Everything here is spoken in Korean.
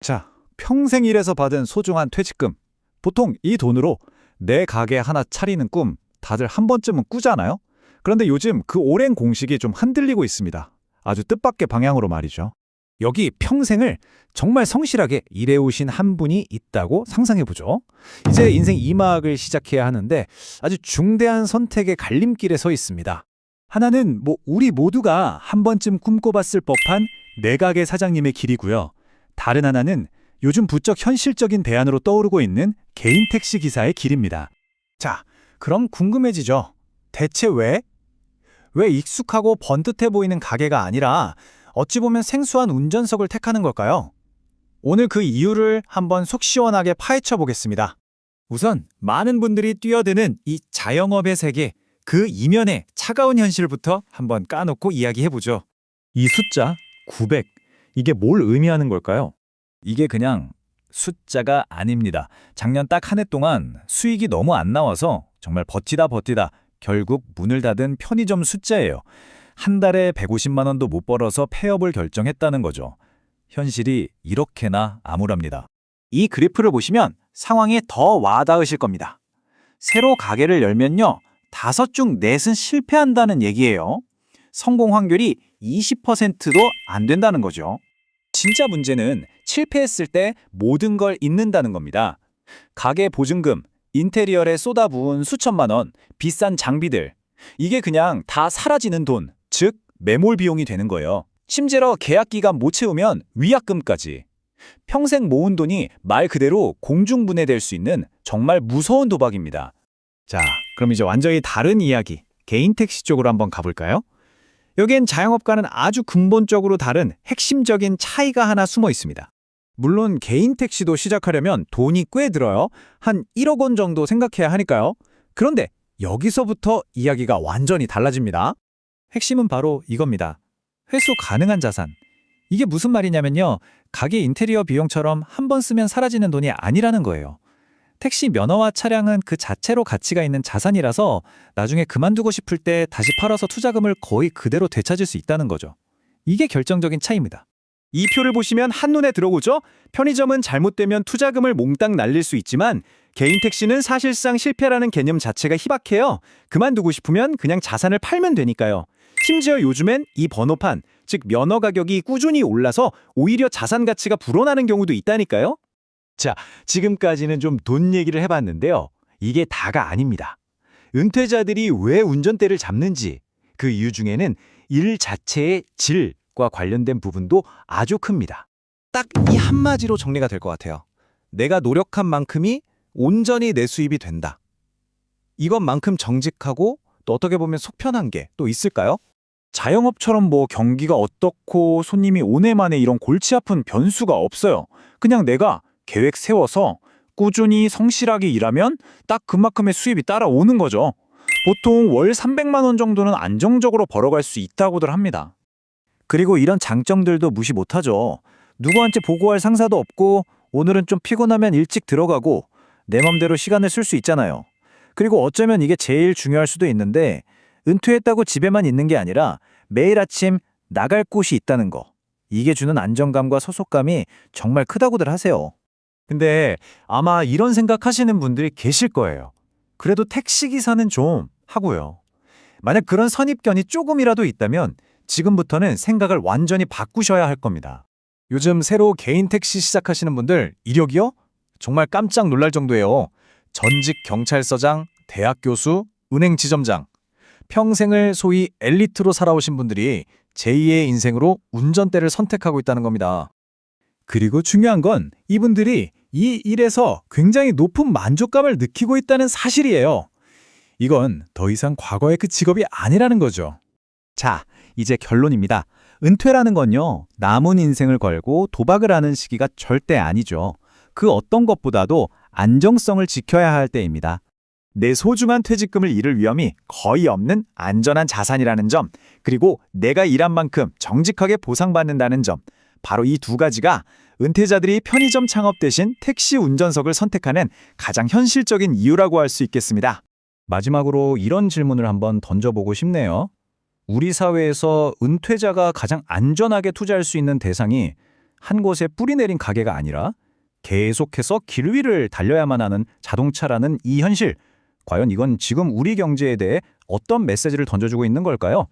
자, 평생 일해서 받은 소중한 퇴직금. 보통 이 돈으로 내 가게 하나 차리는 꿈 다들 한 번쯤은 꾸잖아요? 그런데 요즘 그 오랜 공식이 좀 흔들리고 있습니다. 아주 뜻밖의 방향으로 말이죠. 여기 평생을 정말 성실하게 일해오신 한 분이 있다고 상상해보죠. 이제 인생 2막을 시작해야 하는데 아주 중대한 선택의 갈림길에 서 있습니다. 하나는 우리 모두가 한 번쯤 꿈꿔봤을 법한 내가게 사장님의 길이고요. 다른 하나는 요즘 부쩍 현실적인 대안으로 떠오르고 있는 개인 택시 기사의 길입니다. 자, 그럼 궁금해지죠. 대체 왜? 왜 익숙하고 번듯해 보이는 가게가 아니라 어찌 보면 생소한 운전석을 택하는 걸까요? 오늘 그 이유를 한번 속 시원하게 파헤쳐 보겠습니다. 우선 많은 분들이 뛰어드는 이 자영업의 세계, 그 이면의 차가운 현실부터 한번 까놓고 이야기해보죠. 이 숫자 900, 이게 뭘 의미하는 걸까요? 이게 그냥 숫자가 아닙니다. 작년 딱 한 해 동안 수익이 너무 안 나와서 정말 버티다 결국 문을 닫은 편의점 숫자예요. 한 달에 150만 원도 못 벌어서 폐업을 결정했다는 거죠. 현실이 이렇게나 암울합니다. 이 그래프를 보시면 상황이 더 와닿으실 겁니다. 새로 가게를 열면요, 5 중 4은 실패한다는 얘기예요. 성공 확률이 20%도 안 된다는 거죠. 진짜 문제는 실패했을 때 모든 걸 잃는다는 겁니다. 가게 보증금, 인테리어에 쏟아부은 수천만 원, 비싼 장비들. 이게 그냥 다 사라지는 돈, 즉 매몰 비용이 되는 거예요. 심지어 계약 기간 못 채우면 위약금까지. 평생 모은 돈이 말 그대로 공중분해될 수 있는 정말 무서운 도박입니다. 자, 그럼 이제 완전히 다른 이야기, 개인 택시 쪽으로 한번 가볼까요? 여기엔 자영업과는 아주 근본적으로 다른 핵심적인 차이가 하나 숨어 있습니다. 물론 개인 택시도 시작하려면 돈이 꽤 들어요. 한 1억 원 정도 생각해야 하니까요. 그런데 여기서부터 이야기가 완전히 달라집니다. 핵심은 바로 이겁니다. 회수 가능한 자산. 이게 무슨 말이냐면요, 가게 인테리어 비용처럼 한 번 쓰면 사라지는 돈이 아니라는 거예요. 택시 면허와 차량은 그 자체로 가치가 있는 자산이라서 나중에 그만두고 싶을 때 다시 팔아서 투자금을 거의 그대로 되찾을 수 있다는 거죠. 이게 결정적인 차이입니다. 이 표를 보시면 한눈에 들어오죠? 편의점은 잘못되면 투자금을 몽땅 날릴 수 있지만 개인 택시는 사실상 실패라는 개념 자체가 희박해요. 그만두고 싶으면 그냥 자산을 팔면 되니까요. 심지어 요즘엔 이 번호판, 즉 면허 가격이 꾸준히 올라서 오히려 자산 가치가 불어나는 경우도 있다니까요. 자, 지금까지는 좀 돈 얘기를 해봤는데요. 이게 다가 아닙니다. 은퇴자들이 왜 운전대를 잡는지, 그 이유 중에는 일 자체의 질과 관련된 부분도 아주 큽니다. 딱 이 한마디로 정리가 될 것 같아요. 내가 노력한 만큼이 온전히 내 수입이 된다. 이것만큼 정직하고 또 어떻게 보면 속 편한 게 또 있을까요? 자영업처럼 경기가 어떻고 손님이 오네 마네 이런 골치 아픈 변수가 없어요. 그냥 내가 계획 세워서 꾸준히 성실하게 일하면 딱 그만큼의 수입이 따라오는 거죠. 보통 월 300만 원 정도는 안정적으로 벌어갈 수 있다고들 합니다. 그리고 이런 장점들도 무시 못하죠. 누구한테 보고할 상사도 없고 오늘은 좀 피곤하면 일찍 들어가고 내 맘대로 시간을 쓸 수 있잖아요. 그리고 어쩌면 이게 제일 중요할 수도 있는데 은퇴했다고 집에만 있는 게 아니라 매일 아침 나갈 곳이 있다는 거. 이게 주는 안정감과 소속감이 정말 크다고들 하세요. 근데 아마 이런 생각하시는 분들이 계실 거예요. 그래도 택시기사는 좀 하고요. 만약 그런 선입견이 조금이라도 있다면 지금부터는 생각을 완전히 바꾸셔야 할 겁니다. 요즘 새로 개인 택시 시작하시는 분들 이력이요? 정말 깜짝 놀랄 정도예요. 전직 경찰서장, 대학 교수, 은행 지점장. 평생을 소위 엘리트로 살아오신 분들이 제2의 인생으로 운전대를 선택하고 있다는 겁니다. 그리고 중요한 건 이분들이 이 일에서 굉장히 높은 만족감을 느끼고 있다는 사실이에요. 이건 더 이상 과거의 그 직업이 아니라는 거죠. 자, 이제 결론입니다. 은퇴라는 건요, 남은 인생을 걸고 도박을 하는 시기가 절대 아니죠. 그 어떤 것보다도 안정성을 지켜야 할 때입니다. 내 소중한 퇴직금을 잃을 위험이 거의 없는 안전한 자산이라는 점, 그리고 내가 일한 만큼 정직하게 보상받는다는 점, 바로 이 두 가지가 은퇴자들이 편의점 창업 대신 택시 운전석을 선택하는 가장 현실적인 이유라고 할 수 있겠습니다. 마지막으로 이런 질문을 한번 던져보고 싶네요. 우리 사회에서 은퇴자가 가장 안전하게 투자할 수 있는 대상이 한 곳에 뿌리 내린 가게가 아니라 계속해서 길 위를 달려야만 하는 자동차라는 이 현실. 과연 이건 지금 우리 경제에 대해 어떤 메시지를 던져주고 있는 걸까요?